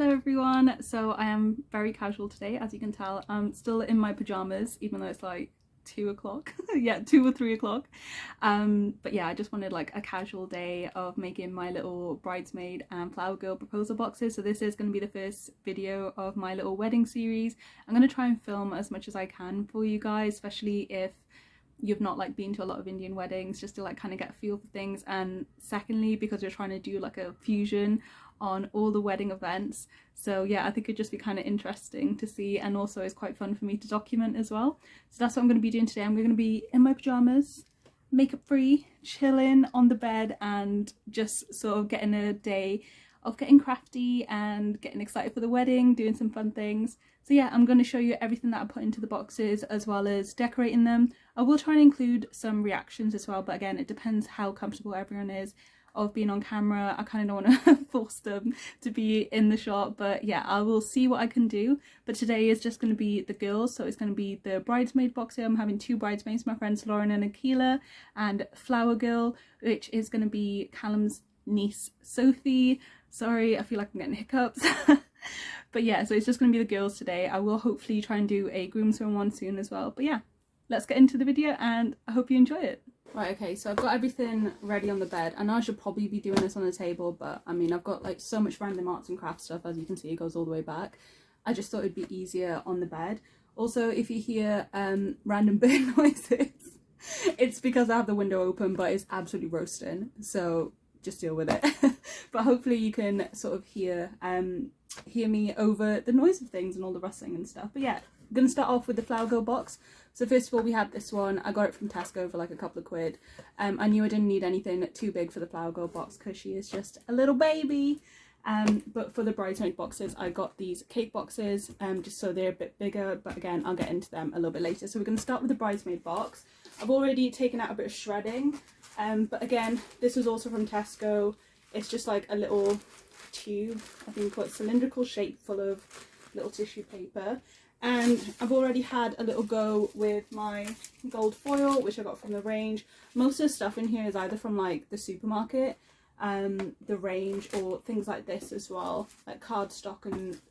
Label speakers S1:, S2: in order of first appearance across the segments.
S1: Hello everyone, so I am very casual today, as you can tell. I'm still in my pajamas even though it's like 2 o'clock. Yeah, 2 or 3 o'clock. But yeah, I just wanted like a casual day of making my little bridesmaid and flower girl proposal boxes. So this is going to be the first video of my little wedding series. I'm going to try and film as much as I can for you guys, especially if you've not like been to a lot of Indian weddings, just to like kind of get a feel for things. And secondly, because we're trying to do like a fusion on all the wedding events, so yeah, I think it'd just be kind of interesting to see, and also it's quite fun for me to document as well. So that's what I'm going to be doing today. I'm going to be in my pajamas, makeup free, chilling on the bed, and just sort of getting a day of getting crafty and getting excited for the wedding, doing some fun things. So yeah, I'm going to show you everything that I put into the boxes as well as decorating them. I will try and include some reactions as well, but again, it depends how comfortable everyone is of being on camera. I kind of don't want to force them to be in the shot, but yeah, I will see what I can do. But today is just going to be the girls, so it's going to be the bridesmaid box here. I'm having two bridesmaids, my friends Lauren and Akila, and flower girl, which is going to be Callum's niece Sophie. Sorry, I feel like I'm getting hiccups. But yeah, so it's just going to be the girls today. I will hopefully try and do a groomsmen one soon as well. But yeah, let's get into the video and I hope you enjoy it. Right, okay, so I've got everything ready on the bed. I know I should probably be doing this on the table, but I mean, I've got like so much random arts and crafts stuff. As you can see, it goes all the way back. I just thought it'd be easier on the bed. Also, if you hear random bird noises, it's because I have the window open, but it's absolutely roasting, so just deal with it. But hopefully you can sort of hear me over the noise of things and all the rustling and stuff. But yeah, I'm gonna start off with the flower girl box. So first of all, we have this one. I got it from Tesco for like a couple of quid. I knew I didn't need anything too big for the flower girl box because she is just a little baby. But for the bridesmaid boxes, I got these cake boxes just so they're a bit bigger, but again, I'll get into them a little bit later. So we're going to start with the bridesmaid box. I've already taken out a bit of shredding, but again, this was also from Tesco. It's just like a little tube, I think it's cylindrical shape, full of little tissue paper. And I've already had a little go with my gold foil, which I got from the range. Most of the stuff in here is either from like the supermarket, the range, or things like this as well, like cardstock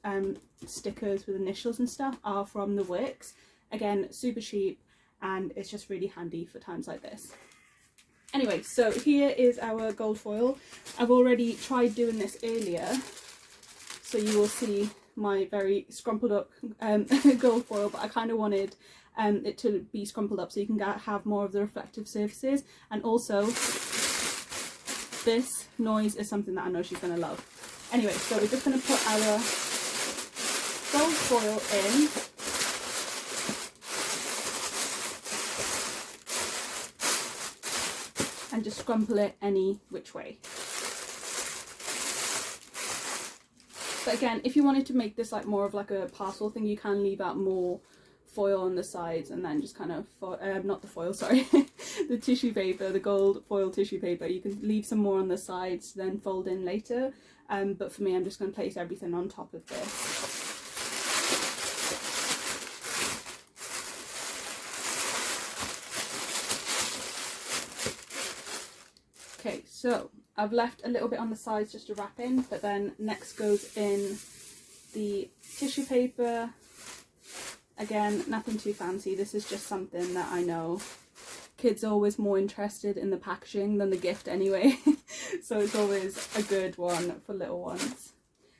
S1: and stickers with initials and stuff are from the Wicks. Again, super cheap, and it's just really handy for times like this. Anyway, so here is our gold foil. I've already tried doing this earlier, so you will see my very scrumpled up gold foil, but I kind of wanted it to be scrumpled up so you can have more of the reflective surfaces. And also, this noise is something that I know she's going to love. Anyway, so we're just going to put our gold foil in. And just scrumple it any which way. But again, if you wanted to make this like more of like a parcel thing, you can leave out more foil on the sides and then just kind of, not the foil, sorry, the tissue paper, the gold foil tissue paper. You can leave some more on the sides, then fold in later. But for me, I'm just going to place everything on top of this. Okay, so I've left a little bit on the sides just to wrap in, but then next goes in the tissue paper. Again, nothing too fancy. This is just something that I know kids are always more interested in the packaging than the gift anyway. So it's always a good one for little ones.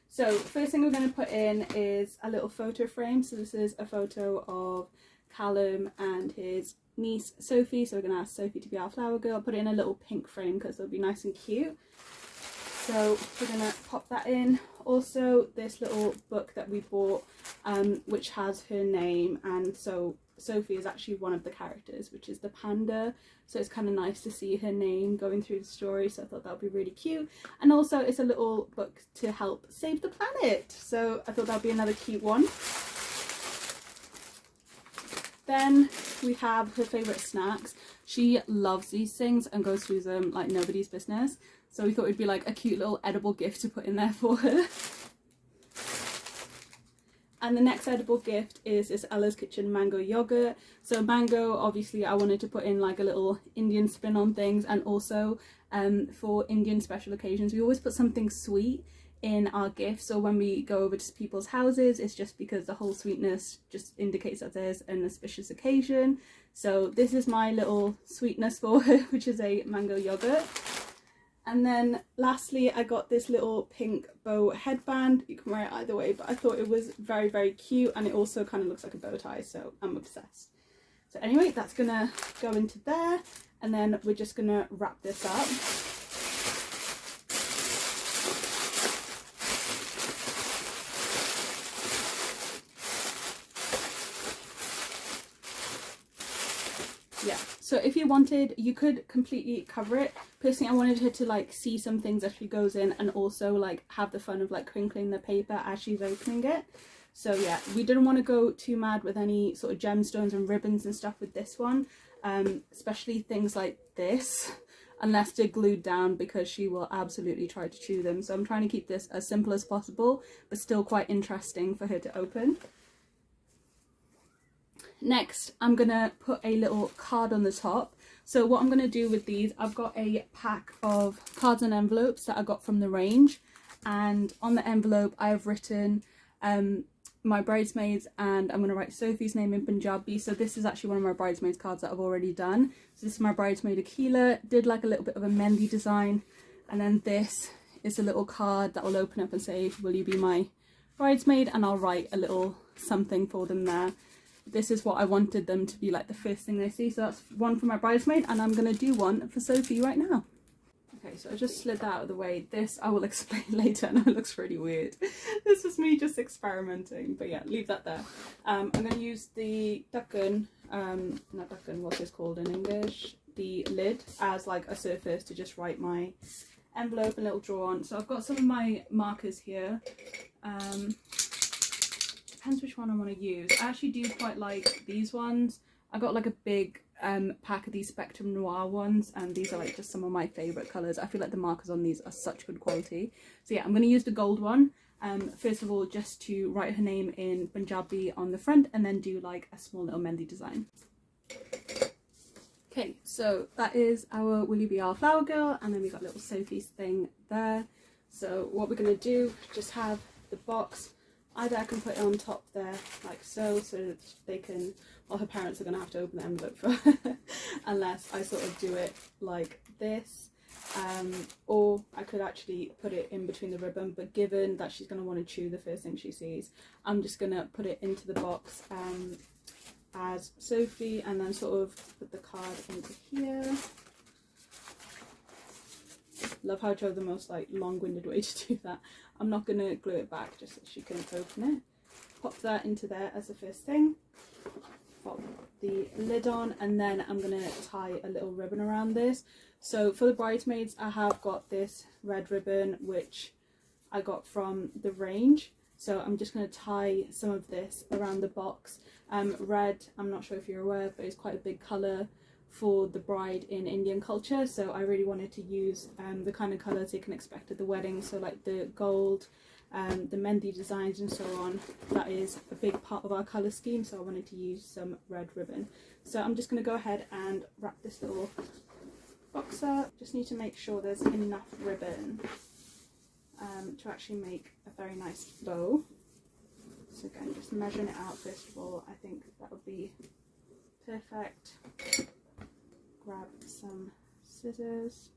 S1: So first thing we're going to put in is a little photo frame. So this is a photo of Callum and his niece Sophie, so we're going to ask Sophie to be our flower girl. Put it in a little pink frame because it'll be nice and cute. So we're going to pop that in. Also, this little book that we bought, which has her name, and so Sophie is actually one of the characters, which is the panda, so it's kind of nice to see her name going through the story, so I thought that would be really cute. And also it's a little book to help save the planet, so I thought that would be another cute one. Then we have her favourite snacks. She loves these things and goes through them like nobody's business. So we thought it'd be like a cute little edible gift to put in there for her. And the next edible gift is this Ella's Kitchen mango yogurt. So mango, obviously I wanted to put in like a little Indian spin on things, and also for Indian special occasions we always put something sweet in our gifts or when we go over to people's houses. It's just because the whole sweetness just indicates that there's an auspicious occasion. So this is my little sweetness for her, which is a mango yogurt. And then lastly, I got this little pink bow headband. You can wear it either way, but I thought it was very, very cute, and it also kind of looks like a bow tie, so I'm obsessed. So anyway, that's gonna go into there, and then we're just gonna wrap this up. Yeah, so if you wanted, you could completely cover it. Personally, I wanted her to like see some things as she goes in, and also like have the fun of like crinkling the paper as she's opening it. So yeah, we didn't want to go too mad with any sort of gemstones and ribbons and stuff with this one, especially things like this, unless they're glued down, because she will absolutely try to chew them. So I'm trying to keep this as simple as possible, but still quite interesting for her to open. Next, I'm gonna put a little card on the top. So what I'm gonna do with these, I've got a pack of cards and envelopes that I got from the range, and on the envelope I have written my bridesmaids, and I'm gonna write Sophie's name in Punjabi. So this is actually one of my bridesmaids cards that I've already done. So this is my bridesmaid Akila, did like a little bit of a Mendi design, and then this is a little card that will open up and say, will you be my bridesmaid, and I'll write a little something for them there. This is what I wanted them to be like the first thing they see. So that's one for my bridesmaid, and I'm going to do one for Sophie right now. Okay, so I just slid that out of the way. This I will explain later, and it looks really weird. This is me just experimenting, but yeah, leave that there. I'm going to use the ducken, not ducken, what's this called in English? The lid as like a surface to just write my envelope and little draw on. So I've got some of my markers here. Depends which one I want to use. I actually do quite like these ones. I got like a big pack of these Spectrum Noir ones, and these are like just some of my favourite colours. I feel like the markers on these are such good quality. So yeah, I'm going to use the gold one. First of all, just to write her name in Punjabi on the front, and then do like a small little Mendi design. Okay, so that is our Will You Be Our Flower Girl, and then we got little Sophie's thing there. So what we're going to do, just have the box. Either I can put it on top there like so that they can, well, her parents are going to have to open the envelope for her, unless I sort of do it like this, or I could actually put it in between the ribbon, but given that she's going to want to chew the first thing she sees, I'm just going to put it into the box as Sophie, and then sort of put the card into here. Love how I chose the most like long-winded way to do that. I'm not going to glue it back just so she can open it. Pop that into there as the first thing. Pop the lid on, and then I'm going to tie a little ribbon around this. So for the bridesmaids, I have got this red ribbon which I got from the range. So I'm just going to tie some of this around the box. Red, I'm not sure if you're aware, but it's quite a big colour for the bride in Indian culture, so I really wanted to use the kind of colours you can expect at the wedding, so like the gold, the Mendi designs and so on. That is a big part of our colour scheme, so I wanted to use some red ribbon. So I'm just going to go ahead and wrap this little box up. Just need to make sure there's enough ribbon to actually make a very nice bow. So again, just measuring it out first of all. I think that would be perfect. Grab some scissors.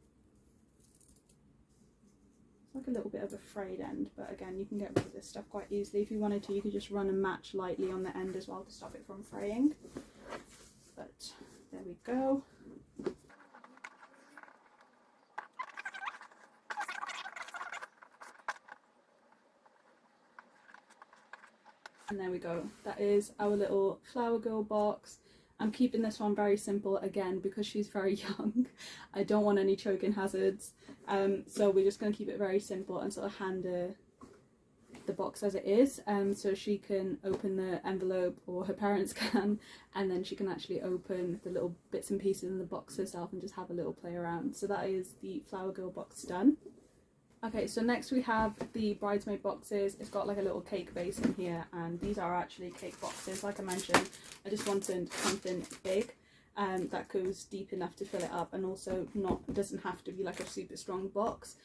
S1: It's like a little bit of a frayed end, but again, you can get rid of this stuff quite easily. If you wanted to, you could just run and match lightly on the end as well to stop it from fraying. But there we go. And there we go. That is our little flower girl box. I'm keeping this one very simple again because she's very young. I don't want any choking hazards. So we're just going to keep it very simple and sort of hand her the box as it is, so she can open the envelope, or her parents can, and then she can actually open the little bits and pieces in the box herself and just have a little play around. So that is the flower girl box done. Okay, so next we have the bridesmaid boxes. It's got like a little cake base in here, and these are actually cake boxes. Like I mentioned, I just wanted something big. that goes deep enough to fill it up, and also doesn't have to be like a super strong box,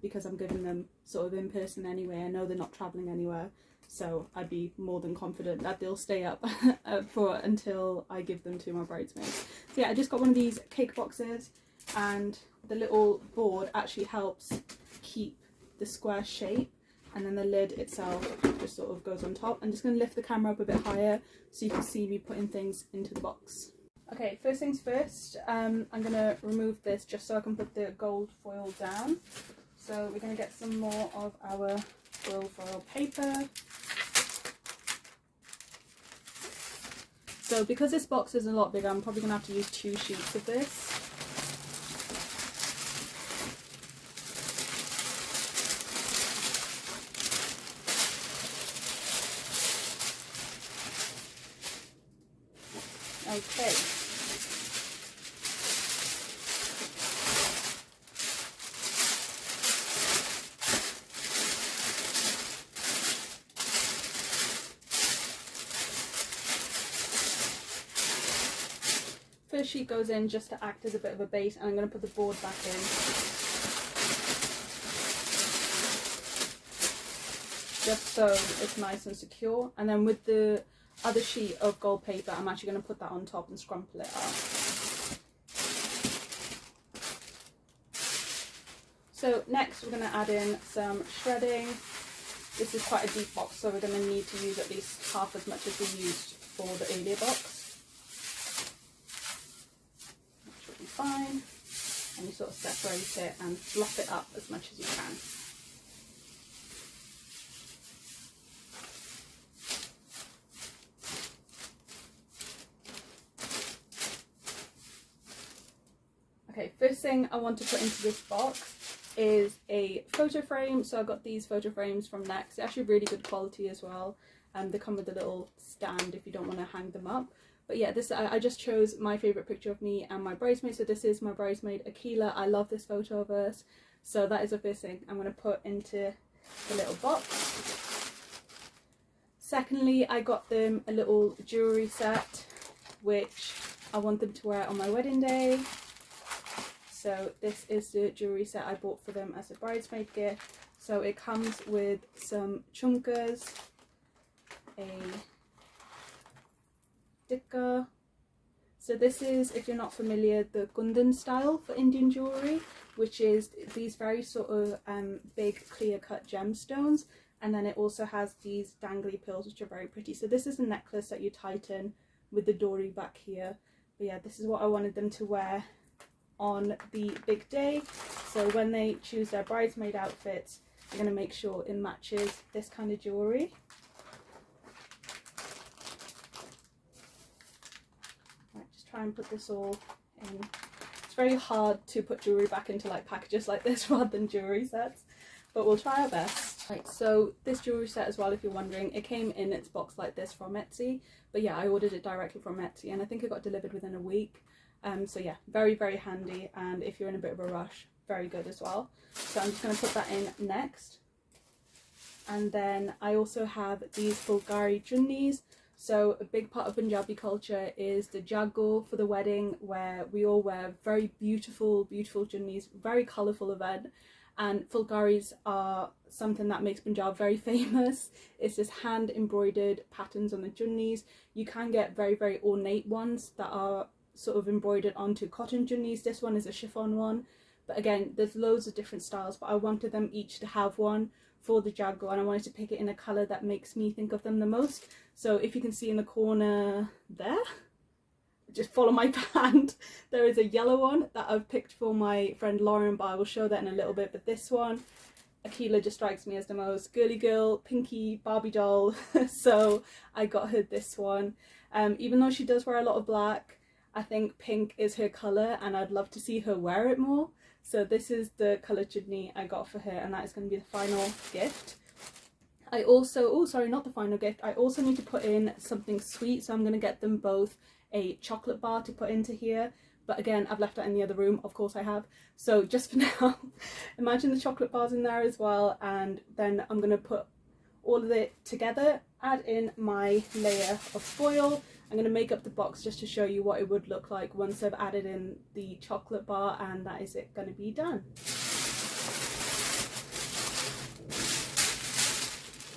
S1: because I'm giving them sort of in person anyway. I know they're not traveling anywhere, so I'd be more than confident that they'll stay up for until I give them to my bridesmaids. So yeah, I just got one of these cake boxes, and the little board actually helps keep the square shape, and then the lid itself just sort of goes on top. I'm just going to lift the camera up a bit higher so you can see me putting things into the box. Okay, first things first, I'm going to remove this just so I can put the gold foil down. So we're going to get some more of our gold foil paper. So because this box is a lot bigger, I'm probably going to have to use 2 sheets of this. Okay. First sheet goes in just to act as a bit of a base, and I'm going to put the board back in. Just so it's nice and secure, and then with the other sheet of gold paper, I'm actually going to put that on top and scrumple it up. So next we're going to add in some shredding. This is quite a deep box, so we're going to need to use at least half as much as we used for the earlier box. That should be fine. And you sort of separate it and fluff it up as much as you can. Okay, first thing I want to put into this box is a photo frame. So I got these photo frames from Next. They're actually really good quality as well, and they come with a little stand if you don't want to hang them up. But yeah, this I just chose my favourite picture of me and my bridesmaid. So this is my bridesmaid Akila. I love this photo of us. So that is the first thing I'm going to put into the little box. Secondly, I got them a little jewellery set, which I want them to wear on my wedding day. So this is the jewellery set I bought for them as a bridesmaid gift. So it comes with some chunkas, a tikka. So this is, if you're not familiar, the Kundan style for Indian jewellery, which is these very sort of big clear-cut gemstones. And then it also has these dangly pearls, which are very pretty. So this is a necklace that you tighten with the dory back here. But yeah, this is what I wanted them to wear on the big day. So when they choose their bridesmaid outfits, they're going to make sure it matches this kind of jewellery. Right, just try and put this all in. It's very hard to put jewellery back into like packages like this rather than jewellery sets, but we'll try our best. Right, so this jewellery set as well, if you're wondering, it came in its box like this from Etsy, but yeah, I ordered it directly from Etsy and I think it got delivered within a week. So yeah, very, very handy, and if you're in a bit of a rush, very good as well. So I'm just going to put that in next. And then I also have these Fulgari chunnis. So a big part of Punjabi culture is the jago for the wedding, where we all wear very beautiful, beautiful chunnis, very colourful event. And Fulgaris are something that makes Punjab very famous. It's just hand embroidered patterns on the chunnis. You can get very, very ornate ones that are sort of embroidered onto cotton chunnis. This one is a chiffon one, but again, there's loads of different styles, but I wanted them each to have one for the jago, and I wanted to pick it in a colour that makes me think of them the most. So if you can see in the corner there, just follow my hand, there is a yellow one that I've picked for my friend Lauren, but I will show that in a little bit. But this one, Akila, just strikes me as the most girly girl, pinky Barbie doll. So I got her this one. Even though she does wear a lot of black, I think pink is her colour and I'd love to see her wear it more. So this is the colour chutney I got for her, and that is going to be the final gift. I also, oh sorry, not the final gift, I also need to put in something sweet, so I'm going to get them both a chocolate bar to put into here. But again, I've left that in the other room, of course I have. So just for now, imagine the chocolate bars in there as well, and then I'm going to put all of it together, add in my layer of foil, I'm going to make up the box just to show you what it would look like once I've added in the chocolate bar, and that is it going to be done.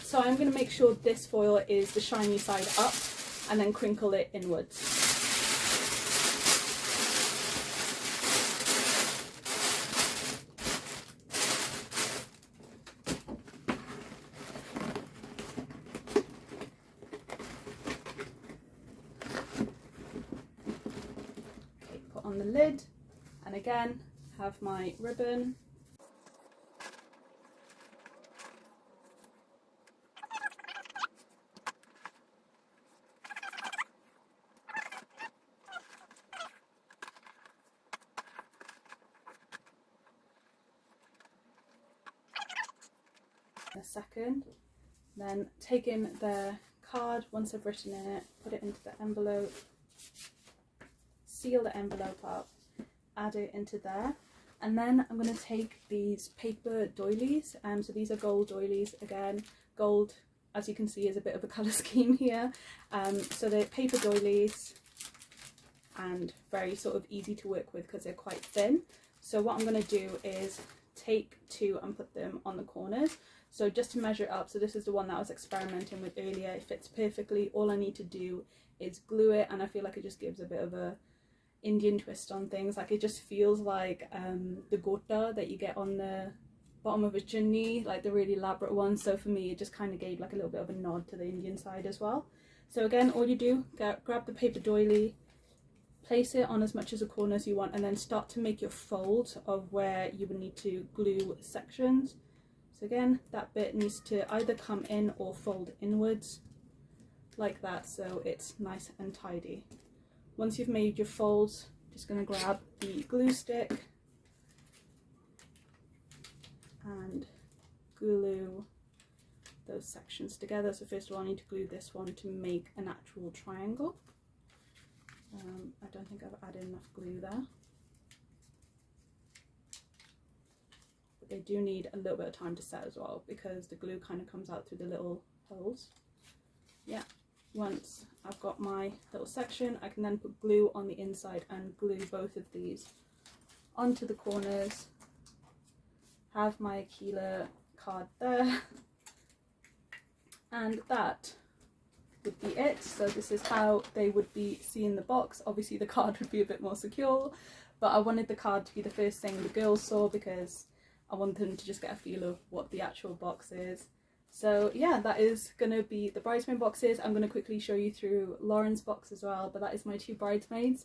S1: So I'm going to make sure this foil is the shiny side up and then crinkle it inwards. Okay, put on the lid, and again have my ribbon. A second, then take in the card once I've written in it, put it into the envelope, seal the envelope up, add it into there, and then I'm going to take these paper doilies, so these are gold doilies. Again, gold, as you can see, is a bit of a colour scheme here, so they're paper doilies and very sort of easy to work with because they're quite thin. So what I'm going to do is take two and put them on the corners. So just to measure it up, so this is the one that I was experimenting with earlier. It fits perfectly. All I need to do is glue it, and I feel like it just gives a bit of a Indian twist on things. Like it just feels like the gota that you get on the bottom of a chunni, like the really elaborate ones. So for me, it just kind of gave like a little bit of a nod to the Indian side as well. So again, all you do, grab the paper doily, place it on as much as a corner as you want, and then start to make your folds of where you would need to glue sections. So again, that bit needs to either come in or fold inwards like that, so it's nice and tidy. Once you've made your folds, just going to grab the glue stick and glue those sections together. So first of all, I need to glue this one to make an actual triangle. I don't think I've added enough glue there. They do need a little bit of time to set as well because the glue kind of comes out through the little holes. Yeah, once I've got my little section, I can then put glue on the inside and glue both of these onto the corners. Have my Aquila card there, and that would be it. So this is how they would be seeing the box. Obviously the card would be a bit more secure, but I wanted the card to be the first thing the girls saw because I want them to just get a feel of what the actual box is. So yeah, that is going to be the bridesmaid boxes. I'm going to quickly show you through Lauren's box as well, but that is my two bridesmaids.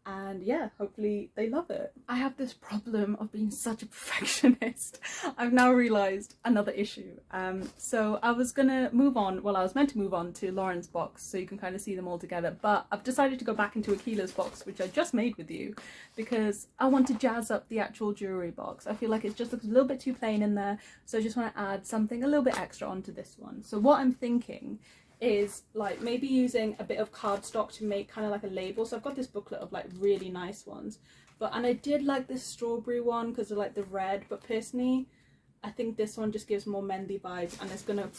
S1: And yeah, hopefully they love it. I have this problem of being such a perfectionist. I've now realised another issue. So I was gonna move on, well I was meant to move on to Lauren's box so you can kind of see them all together, but I've decided to go back into Aquila's box, which I just made with you, because I want to jazz up the actual jewellery box. I feel like it just looks a little bit too plain in there, so I just want to add something a little bit extra onto this one. So what I'm thinking is like maybe using a bit of cardstock to make kind of like a label. So I've got this booklet of like really nice ones, and I did like this strawberry one because I like the red, but personally I think this one just gives more Mendi vibes and it's gonna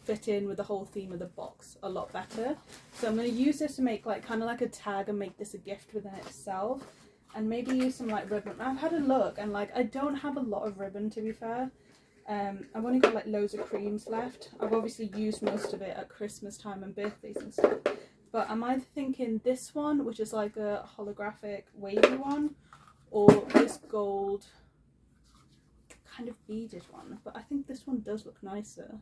S1: fit in with the whole theme of the box a lot better. So I'm going to use this to make like kind of like a tag and make this a gift within itself, and maybe use some like ribbon. I've had a look and like I don't have a lot of ribbon, to be fair. I've only got like loads of creams left. I've obviously used most of it at Christmas time and birthdays and stuff, but I'm either thinking this one, which is like a holographic wavy one, or this gold kind of beaded one. But I think this one does look nicer.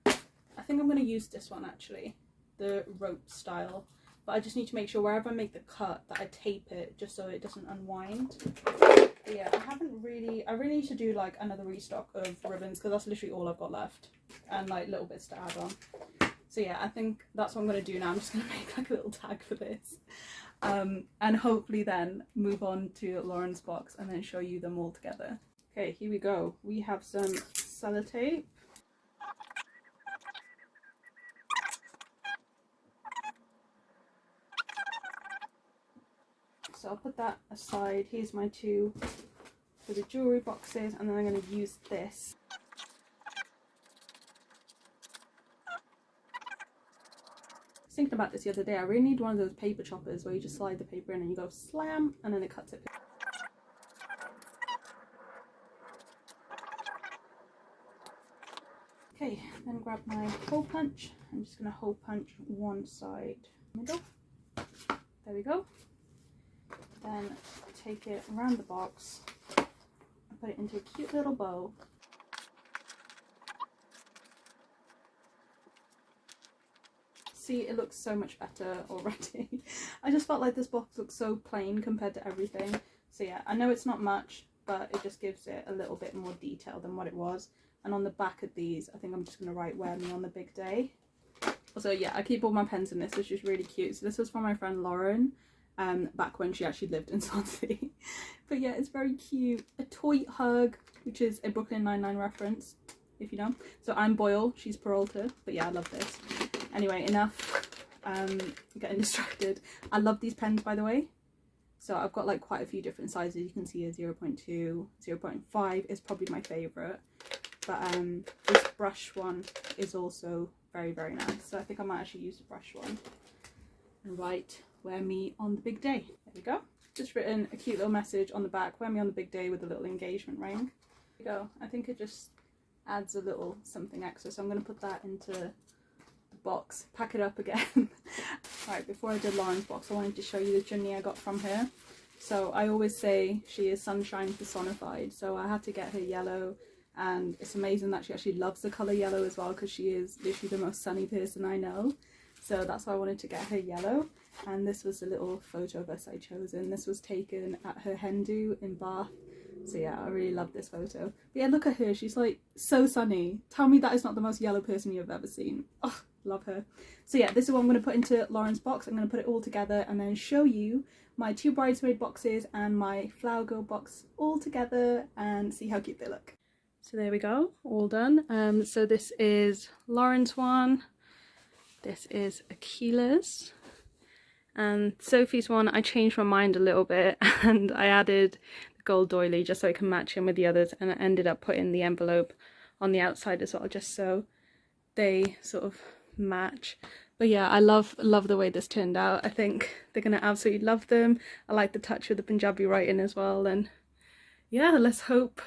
S1: I think I'm going to use this one actually, the rope style, but I just need to make sure wherever I make the cut that I tape it just so it doesn't unwind. But yeah, I really need to do like another restock of ribbons because that's literally all I've got left, and like little bits to add on. So yeah, I think that's what I'm going to do now. I'm just going to make like a little tag for this, and hopefully then move on to Lauren's box and then show you them all together. Okay, here we go. We have some sellotape. So I'll put that aside. Here's my two for the jewellery boxes, and then I'm going to use this. So thinking about this the other day. I really need one of those paper choppers where you just slide the paper in and you go slam and then it cuts it. Okay, then grab my hole punch. I'm just going to hole punch one side middle. There we go. Then take it around the box and put it into a cute little bow. See, it looks so much better already. I just felt like this box looks so plain compared to everything. So yeah, I know it's not much, but it just gives it a little bit more detail than what it was. And on the back of these, I think I'm just going to write "Wear Me on the Big Day." Also, yeah, I keep all my pens in this, which is really cute. So this was from my friend Lauren, back when she actually lived in Swansea. But yeah, it's very cute. A toy hug, which is a Brooklyn Nine-Nine reference, if you know. So I'm Boyle, she's Peralta. But yeah, I love this. Anyway, enough getting distracted. I love these pens, by the way. So I've got like quite a few different sizes. You can see a 0.2, 0.5 is probably my favourite. But this brush one is also very, very nice. So I think I might actually use the brush one and write "Wear Me on the Big Day." There we go. Just written a cute little message on the back, "Wear me on the big day," with a little engagement ring. There we go. I think it just adds a little something extra. So I'm going to put that into the box, pack it up again. Right, before I did Lauren's box, I wanted to show you the journey I got from her. So I always say she is sunshine personified. So I had to get her yellow. And it's amazing that she actually loves the colour yellow as well, because she is literally the most sunny person I know. So that's why I wanted to get her yellow. And this was the little photo of us I chosen. This was taken at her hen do in Bath. So yeah, I really love this photo. But yeah, look at her. She's like so sunny. Tell me that is not the most yellow person you've ever seen. Oh, love her. So yeah, this is what I'm going to put into Lauren's box. I'm going to put it all together and then show you my 2 bridesmaid boxes and my flower girl box all together and see how cute they look. So there we go, all done. So this is Lauren's one, this is Akila's, and Sophie's one I changed my mind a little bit and I added the gold doily just so it can match in with the others, and I ended up putting the envelope on the outside as well just so they sort of match. But yeah, I love the way this turned out. I think they're gonna absolutely love them. I like the touch of the Punjabi writing as well, and yeah, let's hope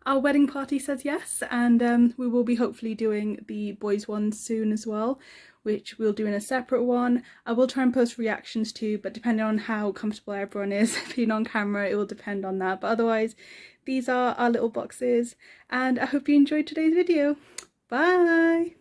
S1: our wedding party says yes, and we will be hopefully doing the boys one soon as well, which we'll do in a separate one. I will try and post reactions too, but depending on how comfortable everyone is being on camera, it will depend on that. But otherwise, these are our little boxes, and I hope you enjoyed today's video. Bye!